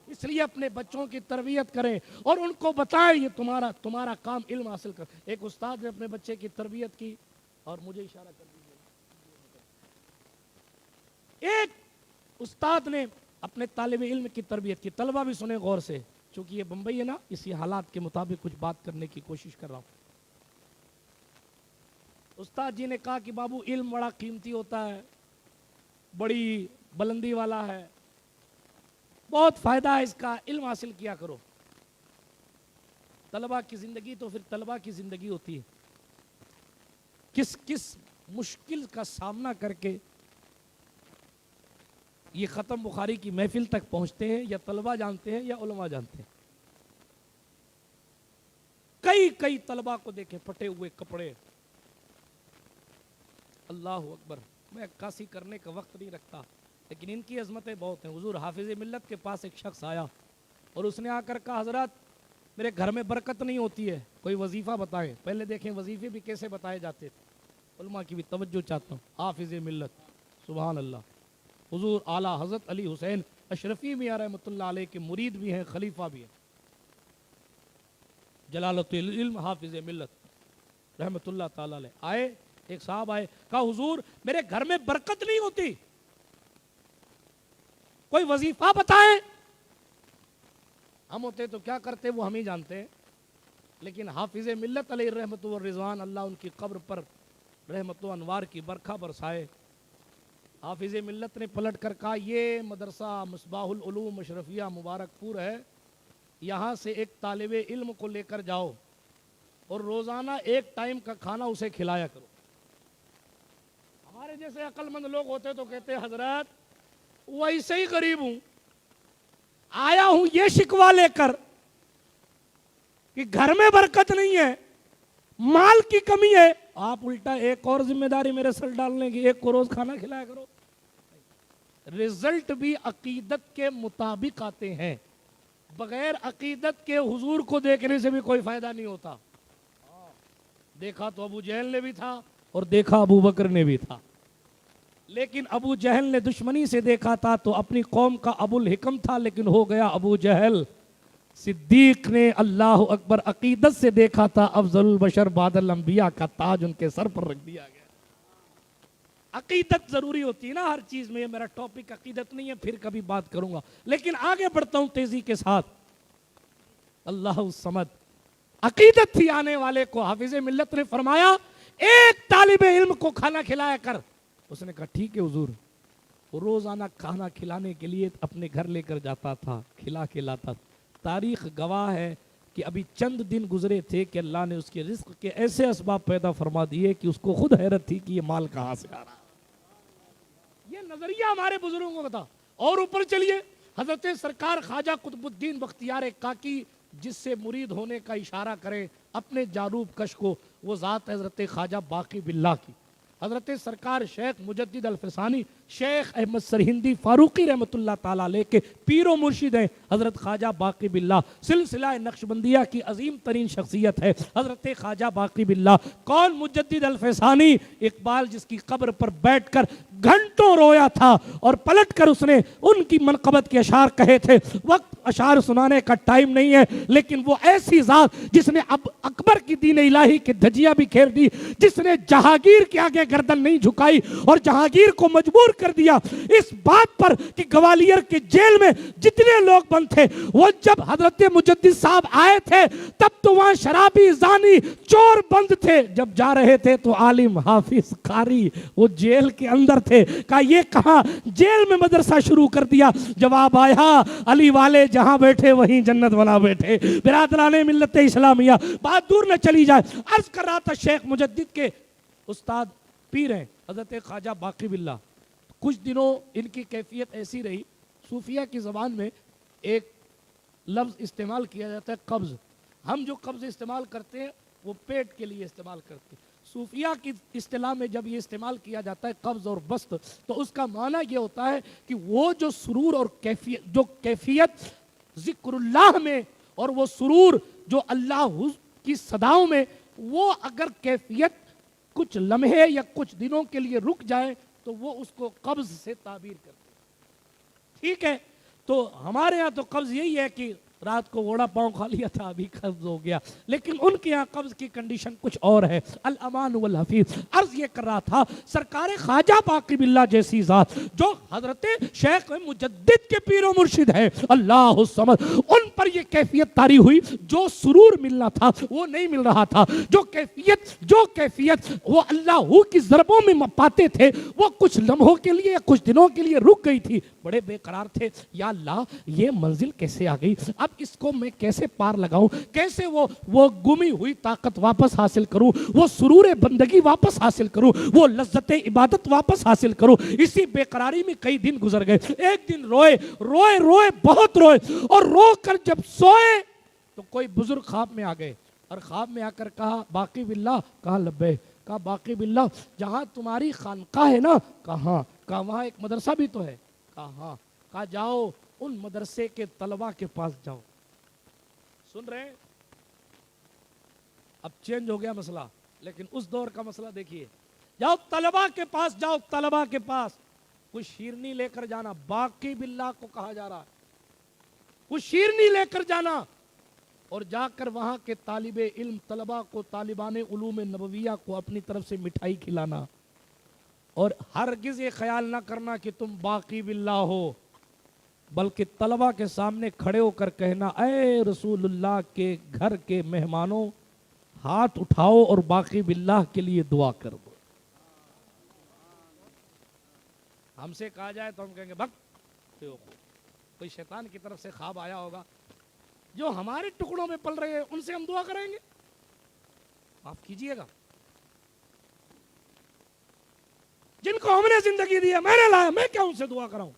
اس لیے اپنے بچوں کی تربیت کریں اور ان کو بتائیں یہ تمہارا کام علم حاصل کر. ایک استاد نے اپنے بچے کی تربیت کی اور مجھے اشارہ کر دیا. ایک استاد نے اپنے طالب علم کی تربیت کی. طلبہ بھی سنیں غور سے, چونکہ یہ بمبئی ہے نا, اسی حالات کے مطابق کچھ بات کرنے کی کوشش کر رہا ہوں. استاد جی نے کہا کہ بابو علم بڑا قیمتی ہوتا ہے, بڑی بلندی والا ہے, بہت فائدہ ہے اس کا, علم حاصل کیا کرو. طلبہ کی زندگی تو پھر طلبہ کی زندگی ہوتی ہے. کس کس مشکل کا سامنا کر کے یہ ختم بخاری کی محفل تک پہنچتے ہیں, یا طلبہ جانتے ہیں یا علماء جانتے ہیں. کئی طلبہ کو دیکھیں پھٹے ہوئے کپڑے, اللہ اکبر. میں عکاسی کرنے کا وقت نہیں رکھتا لیکن ان کی عظمتیں بہت ہیں. حضور حافظ ملت کے پاس ایک شخص آیا اور اس نے آ کر کہا حضرات میرے گھر میں برکت نہیں ہوتی ہے, کوئی وظیفہ بتائیں. پہلے دیکھیں وظیفے بھی کیسے بتائے جاتے تھے, علماء کی بھی توجہ چاہتا ہوں. حافظ ملت, سبحان اللہ, حضور اعلیٰ حضرت علی حسین اشرفی میاں رحمۃ اللہ علیہ کے مرید بھی ہیں, خلیفہ بھی ہیں. جلالت العلم حافظ ملت رحمۃ اللہ تعالی علیہ آئے ایک صاحب آئے، کہا حضور میرے گھر میں برکت نہیں ہوتی، کوئی وظیفہ بتائیں۔ ہم ہوتے تو کیا کرتے وہ ہم ہی جانتے ہیں، لیکن حافظ ملت علیہ الرحمت والرضوان، اللہ ان کی قبر پر رحمت و انوار کی برکھا برسائے، حافظ ملت نے پلٹ کر کہا یہ مدرسہ مصباح العلوم اشرفیہ مبارک پور ہے، یہاں سے ایک طالب علم کو لے کر جاؤ اور روزانہ ایک ٹائم کا کھانا اسے کھلایا کرو۔ ہمارے جیسے عقل مند لوگ ہوتے تو کہتے حضرت ویسے ہی غریب ہوں، آیا ہوں یہ شکوہ لے کر کہ گھر میں برکت نہیں ہے، مال کی کمی ہے، آپ الٹا ایک اور ذمہ داری میرے سر ڈالنے کی، ایک کو روز کھانا کھلایا کرو۔ رزلٹ بھی عقیدت کے مطابق آتے ہیں، بغیر عقیدت کے حضور کو دیکھنے سے بھی کوئی فائدہ نہیں ہوتا۔ دیکھا تو ابو جہل نے بھی تھا اور دیکھا ابو بکر نے بھی تھا، لیکن ابو جہل نے دشمنی سے دیکھا تھا تو اپنی قوم کا ابو الحکم تھا، لیکن ہو گیا ابو جہل۔ صدیق نے اللہ اکبر عقیدت سے دیکھا تھا، افضل البشر بعد الانبیاء کا تاج ان کے سر پر رکھ دیا گیا۔ عقیدت ضروری ہوتی ہے نا ہر چیز میں، یہ میرا ٹاپک عقیدت نہیں ہے، پھر کبھی بات کروں گا، لیکن آگے بڑھتا ہوں تیزی کے ساتھ۔ اللہ الصمد، عقیدت تھی آنے والے کو، حافظ ملت نے فرمایا ایک طالب علم کو کھانا کھلایا کر۔ اس نے کہا ٹھیک ہے حضور۔ وہ روزانہ کھانا کھلانے کے لیے اپنے گھر لے کر جاتا تھا، کھلا کے لاتا تھا۔ تاریخ گواہ ہے کہ ابھی چند دن گزرے تھے کہ اللہ نے اس کے رزق کے ایسے اسباب پیدا فرما دیے کہ اس کو خود حیرت تھی کہ یہ مال کہاں سے آ رہا۔ یہ نظریہ ہمارے بزرگوں کا تھا۔ اور اوپر چلیے، حضرت سرکار خواجہ قطب الدین بختیار کاکی جس سے مرید ہونے کا اشارہ کرے اپنے جانوب کش کو، وہ ذات حضرت خواجہ باقی باللہ کی۔ حضرت سرکار شیخ مجدد الفسانی شیخ احمد سرہندی فاروقی رحمت اللہ تعالیٰ علیہ کے پیر و مرشد ہیں حضرت خواجہ باقی باللہ، سلسلہ نقشبندیہ کی عظیم ترین شخصیت ہے حضرت خواجہ باقی باللہ۔ کون مجدد الفسانی؟ اقبال جس کی قبر پر بیٹھ کر گھنٹوں رویا تھا اور پلٹ کر اس نے ان کی منقبت کے اشعار کہے تھے۔ وقت اشعار سنانے کا ٹائم نہیں ہے، لیکن وہ ایسی ذات جس نے اب اکبر کی دین الہی کی دھجیاں بھی کھیر دی، جس نے جہانگیر کے آگے گردن نہیں جھکائی اور جہانگیر کو مجبور کر دیا اس بات پر کہ گوالیر کے جیل میں جتنے لوگ بند تھے، وہ جب حضرت مجدد صاحب آئے تھے تب تو وہاں شرابی زانی چور بند تھے، جب جا رہے تھے تو عالم حافظ قاری وہ جیل کے اندر تھے۔ کہا یہ کہاں جیل میں مدرسہ شروع کر دیا؟ جواب آیا علی والے جہاں بیٹھے وہیں جنت بنا بیٹھے۔ برادران ملت اسلامیہ، بات دور نہ چلی جائے، عرض کر رہا تھا شیخ مجدد کے استاد پیر ہیں حضرت خواجہ باقی باللہ۔ کچھ دنوں ان کی کیفیت ایسی رہی، صوفیہ کی زبان میں ایک لفظ استعمال کیا جاتا ہے قبض۔ ہم جو قبض استعمال کرتے ہیں وہ پیٹ کے لیے استعمال کرتے ہیں، صوفیہ کی اصطلاح میں جب یہ استعمال کیا جاتا ہے قبض اور بسط، تو اس کا معنی یہ ہوتا ہے کہ وہ جو سرور اور کیفیت ذکر اللہ میں اور وہ سرور جو اللہ کی صداؤں میں، وہ اگر کیفیت کچھ لمحے یا کچھ دنوں کے لیے رک جائے تو وہ اس کو قبض سے تعبیر کرتے ہیں۔ ٹھیک ہے، تو ہمارے ہاں تو قبض یہی ہے کہ رات کو وڑا پاؤں کھا لیا تھا ابھی قبض ہو گیا، لیکن ان کے یہاں قبض کی کنڈیشن کچھ اور ہے۔ الامان والحفیظ، عرض یہ کر رہا تھا سرکار خواجہ باقی باللہ جیسی ذات جو حضرت شیخ مجدد کے پیر و مرشد ہے اللہ الصمد، ان پر یہ کیفیت طاری ہوئی، جو سرور ملنا تھا وہ نہیں مل رہا تھا، جو کیفیت وہ اللہ کی ضربوں میں پاتے تھے وہ کچھ لمحوں کے لیے کچھ دنوں کے لیے رک گئی تھی۔ بڑے بے قرار تھے، یا اللہ یہ منزل کیسے آ گئی، اب اس کو میں کیسے پار لگاؤں، کیسے وہ گمی ہوئی طاقت واپس حاصل کروں، وہ سرور بندگی واپس حاصل کروں، وہ لذت عبادت واپس حاصل کروں۔ اسی بے قراری میں کئی دن گزر گئے۔ ایک دن روئے بہت روئے، اور رو کر جب سوئے تو کوئی بزرگ خواب میں آ گئے، اور خواب میں آ کر کہا باقی باللہ، کہا لبے، کہا باقی باللہ جہاں تمہاری خانقاہ ہے نا، کہاں، کہا وہاں ایک مدرسہ بھی تو ہے، کہا ہاں، کہا جاؤ ان مدرسے کے طلباء کے پاس جاؤ۔ سن رہے ہیں؟ اب چینج ہو گیا مسئلہ، لیکن اس دور کا مسئلہ دیکھیے، جاؤ طلباء کے پاس، جاؤ طلباء کے پاس، کچھ شیرنی لے کر جانا، باقی باللہ کو کہا جا رہا ہے، کچھ شیرنی لے کر جانا، اور جا کر وہاں کے طالب علم طلبہ کو، طالبان علوم نبویہ کو اپنی طرف سے مٹھائی کھلانا، اور ہرگز یہ خیال نہ کرنا کہ تم باقی باللہ ہو، بلکہ طلبہ کے سامنے کھڑے ہو کر کہنا اے رسول اللہ کے گھر کے مہمانوں، ہاتھ اٹھاؤ اور باقی باللہ کے لیے دعا کر دو۔ ہم سے کہا جائے تو ہم کہیں گے بھگ، کوئی شیطان کی طرف سے خواب آیا ہوگا، جو ہمارے ٹکڑوں میں پل رہے ہیں ان سے ہم دعا کریں گے؟ معاف کیجئے گا، جن کو ہم نے زندگی دی ہے، میں نے لایا، میں کیا ان سے دعا کراؤں؟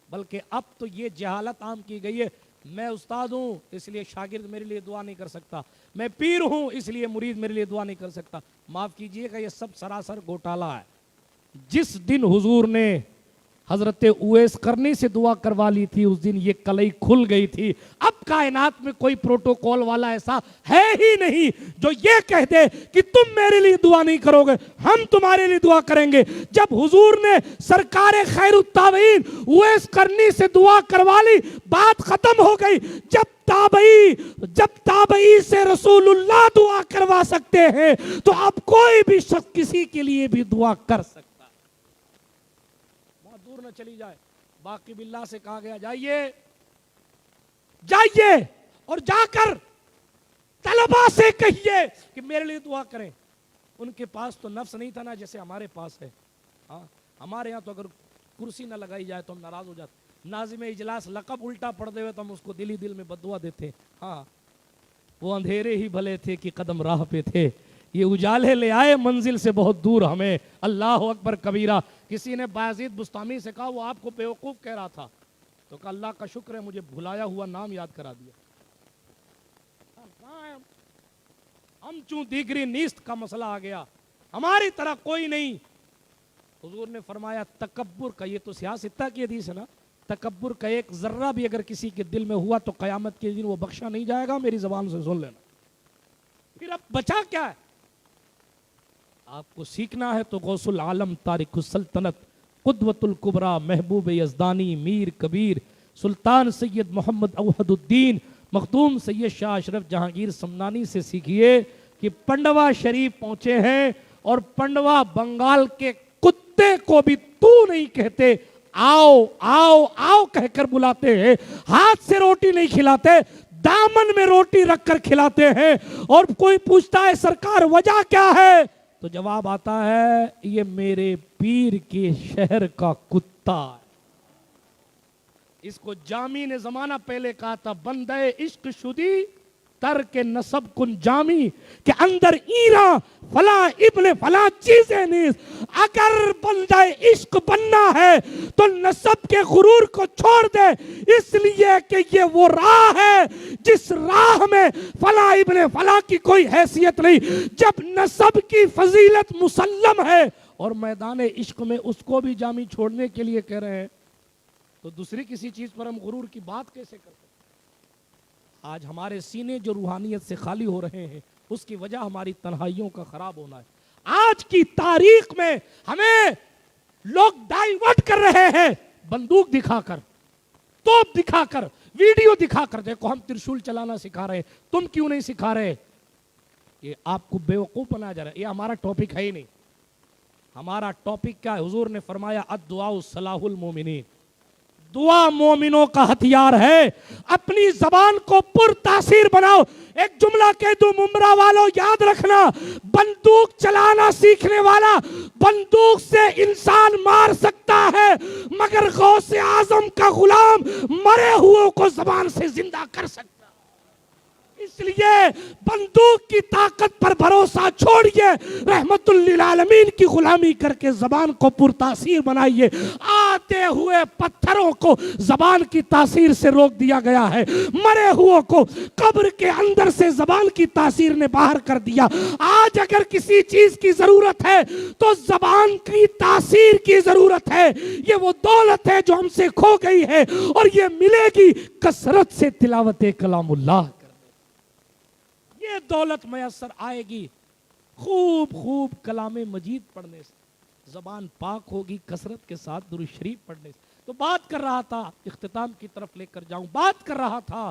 بلکہ اب تو یہ جہالت عام کی گئی ہے، میں استاد ہوں اس لیے شاگرد میرے لیے دعا نہیں کر سکتا، میں پیر ہوں اس لیے مرید میرے لیے دعا نہیں کر سکتا۔ معاف کیجئے گا، یہ سب سراسر گھوٹالہ ہے۔ جس دن حضور نے حضرت اویس کرنی سے دعا کروا لی تھی، اس دن یہ کلئی کھل گئی تھی۔ اب کائنات میں کوئی پروٹوکول والا ایسا ہے ہی نہیں جو یہ کہہ دے کہ تم میرے لیے دعا نہیں کرو گے، ہم تمہارے لیے دعا کریں گے۔ جب حضور نے سرکار خیر التابعین اویس کرنی سے دعا کروا لی، بات ختم ہو گئی۔ جب تابعی سے رسول اللہ دعا کروا سکتے ہیں تو اب کوئی بھی شخص کسی کے لیے بھی دعا کر سکتا۔ دور نہ چلی جائے، باقی باللہ سے کہا گیا جائیے اور جا کر طلبہ سے کہیے کہ میرے لیے دعا کریں۔ ان کے پاس تو نفس نہیں تھا نا جیسے ہمارے پاس ہے۔ ہاں، ہمارے ہاں تو اگر کرسی نہ لگائی جائے تو ہم ناراض ہو جاتے، ناظم اجلاس لقب الٹا پڑھ دے ہوئے تو ہم اس کو دل ہی دل میں بددعا دیتے۔ ہاں، وہ اندھیرے ہی بھلے تھے کہ قدم راہ پہ تھے، یہ اجالے لے آئے منزل سے بہت دور ہمیں، اللہ اکبر کبیرہ۔ کسی نے بایزید بستامی سے کہا وہ آپ کو بیوقوف کہہ رہا تھا، تو کہا اللہ کا شکر ہے مجھے بھلایا ہوا نام یاد کرا دیا۔ ہم چوں دیگری نیست کا مسئلہ آ گیا، ہماری طرح کوئی نہیں۔ حضور نے فرمایا تکبر کا، یہ تو سیاستہ کی حدیث ہے نا، تکبر کا ایک ذرہ بھی اگر کسی کے دل میں ہوا تو قیامت کے دن وہ بخشا نہیں جائے گا، میری زبان سے سن لینا۔ پھر اب بچا کیا ہے؟ آپ کو سیکھنا ہے تو غوث العالم تارک السلطنت قدوۃ الکبریٰ محبوب یزدانی میر کبیر سلطان سید محمد اوحد الدین مخدوم سید شاہ اشرف جہانگیر سمنانی سے سیکھیے کہ پنڈوا شریف پہنچے ہیں اور پنڈوا بنگال کے کتے کو بھی تو نہیں کہتے، آؤ آؤ آؤ کہہ کر بلاتے ہیں، ہاتھ سے روٹی نہیں کھلاتے، دامن میں روٹی رکھ کر کھلاتے ہیں۔ اور کوئی پوچھتا ہے سرکار وجہ کیا ہے، تو جواب آتا ہے یہ میرے پیر کے شہر کا کتا ہے۔ اس کو جامی نے زمانہ پہلے کہا تھا، بندے عشق شدی تر کے نسب کن جامی کہ اندر ایرا فلاں ابن فلاں چیزیں نیز۔ اگر بندہ عشق بننا ہے تو نسب کے غرور کو چھوڑ دے، اس لیے کہ یہ وہ راہ ہے جس راہ میں فلاں ابن فلاں کی کوئی حیثیت نہیں۔ جب نسب کی فضیلت مسلم ہے اور میدان عشق میں اس کو بھی جامی چھوڑنے کے لیے کہہ رہے ہیں، تو دوسری کسی چیز پر ہم غرور کی بات کیسے کرتے ہیں؟ آج ہمارے سینے جو روحانیت سے خالی ہو رہے ہیں، اس کی وجہ ہماری تنہائیوں کا خراب ہونا ہے۔ آج کی تاریخ میں ہمیں لوگ ڈائیورٹ کر رہے ہیں، بندوق دکھا کر، توپ دکھا کر، ویڈیو دکھا کر۔ دیکھو ہم ترشول چلانا سکھا رہے ہیں، تم کیوں نہیں سکھا رہے؟ یہ آپ کو بیوقوف بنایا جا رہا ہے، یہ ہمارا ٹاپک ہے ہی نہیں۔ ہمارا ٹاپک کیا ہے؟ حضور نے فرمایا الدعاء صلاح المومنین، دعا مومنوں کا ہتھیار ہے۔ اپنی زبان کو پر تاثیر بناؤ۔ ایک جملہ کہہ دوں ممبرا والوں، یاد رکھنا، بندوق چلانا سیکھنے والا بندوق سے انسان مار سکتا ہے، مگر غوث اعظم کا غلام مرے ہوئے کو زبان سے زندہ کر سکتا ہے۔ اس لیے بندوق کی طاقت پر بھروسہ چھوڑیے، رحمت للعالمین کی غلامی کر کے زبان کو پر تاثیر بنائیے۔ آتے ہوئے پتھروں کو زبان کی تاثیر سے روک دیا گیا ہے، مرے ہوئے کو قبر کے اندر سے زبان کی تاثیر نے باہر کر دیا۔ آج اگر کسی چیز کی ضرورت ہے تو زبان کی تاثیر کی ضرورت ہے۔ یہ وہ دولت ہے جو ہم سے کھو گئی ہے، اور یہ ملے گی کثرت سے تلاوت کلام اللہ۔ یہ دولت میسر آئے گی خوب خوب کلام مجید پڑھنے سے، زبان پاک ہوگی کثرت کے ساتھ درود شریف پڑھنے سے۔ تو بات کر رہا تھا، اختتام کی طرف لے کر جاؤں، بات کر رہا تھا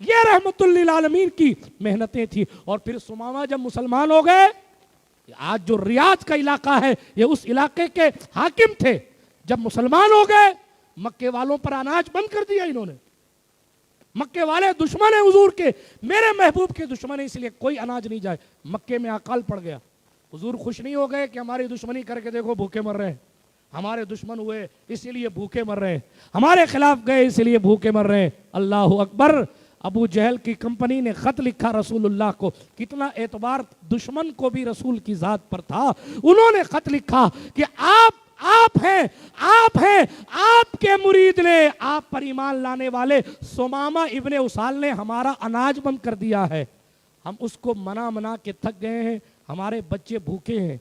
یہ رحمت للعالمین کی محنتیں تھی. اور پھر سمامہ جب مسلمان ہو گئے، آج جو ریاض کا علاقہ ہے یہ اس علاقے کے حاکم تھے. جب مسلمان ہو گئے مکے والوں پر اناج بند کر دیا انہوں نے. مکے والے دشمن ہیں حضور کے، میرے محبوب کے دشمن ہیں، اس لیے کوئی اناج نہیں جائے. مکے میں اکال پڑ گیا. حضور خوش نہیں ہو گئے کہ ہماری دشمنی کر کے دیکھو بھوکے مر رہے ہیں. ہمارے دشمن ہوئے اسی لیے بھوکے مر رہے ہیں، ہمارے خلاف گئے اسی لیے بھوکے مر رہے ہیں. اللہ اکبر. ابو جہل کی کمپنی نے خط لکھا رسول اللہ کو. کتنا اعتبار دشمن کو بھی رسول کی ذات پر تھا. انہوں نے خط لکھا کہ آپ ہیں آپ کے مرید نے، آپ پر ایمان لانے والے سمامہ ابن اسال نے ہمارا اناج بند کر دیا ہے. ہم اس کو منا کے تھک گئے ہیں، ہمارے بچے بھوکے ہیں،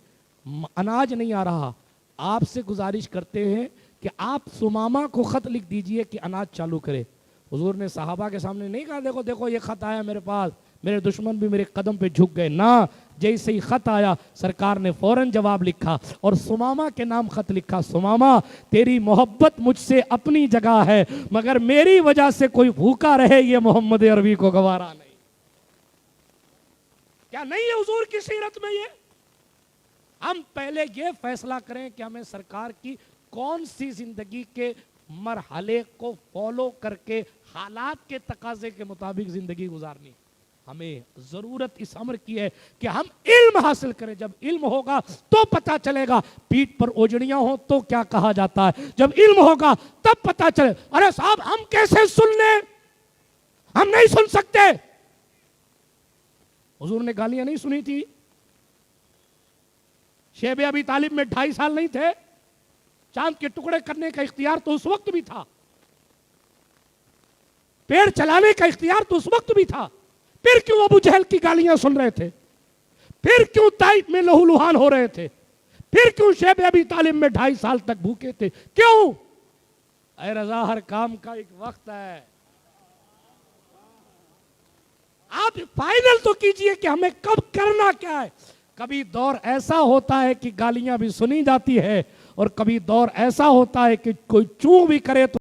اناج نہیں آ رہا. آپ سے گزارش کرتے ہیں کہ آپ سمامہ کو خط لکھ دیجئے کہ اناج چالو کرے. حضور نے صحابہ کے سامنے نہیں کہا دیکھو دیکھو یہ خط آیا میرے پاس، میرے دشمن بھی میرے قدم پہ جھک گئے. نہ، جیسے ہی خط آیا سرکار نے فوراً جواب لکھا اور سمامہ کے نام خط لکھا. سمامہ، تیری محبت مجھ سے اپنی جگہ ہے، مگر میری وجہ سے کوئی بھوکا رہے یہ محمد عربی کو گوارا نہیں. کیا نہیں ہے حضور کی سیرت میں یہ؟ ہم پہلے یہ فیصلہ کریں کہ ہمیں سرکار کی کون سی زندگی کے مرحلے کو فالو کر کے حالات کے تقاضے کے مطابق زندگی گزارنی. ہمیں ضرورت اس امر کی ہے کہ ہم علم حاصل کریں. جب علم ہوگا تو پتا چلے گا. پیٹ پر اوجڑیاں ہوں تو کیا کہا جاتا ہے. جب علم ہوگا تب پتا چلے. ارے صاحب ہم کیسے سن لیں؟ ہم نہیں سن سکتے. حضور نے گالیاں نہیں سنی تھی. شیب ابی طالب میں 2.5 سال نہیں تھے. چاند کے ٹکڑے کرنے کا اختیار تو اس وقت بھی تھا، پیڑ چلانے کا اختیار تو اس وقت بھی تھا. پھر کیوں ابو جہل کی گالیاں سن رہے تھے؟ پھر کیوں طائف میں لہو لہان ہو رہے تھے؟ پھر کیوں شیب ابی طالب میں 2.5 سال تک بھوکے تھے؟ کیوں؟ اے رضا، ہر کام کا ایک وقت ہے. آپ فائنل تو کیجئے کہ ہمیں کب کرنا کیا ہے. کبھی دور ایسا ہوتا ہے کہ گالیاں بھی سنی جاتی ہے، اور کبھی دور ایسا ہوتا ہے کہ کوئی چوں بھی کرے تو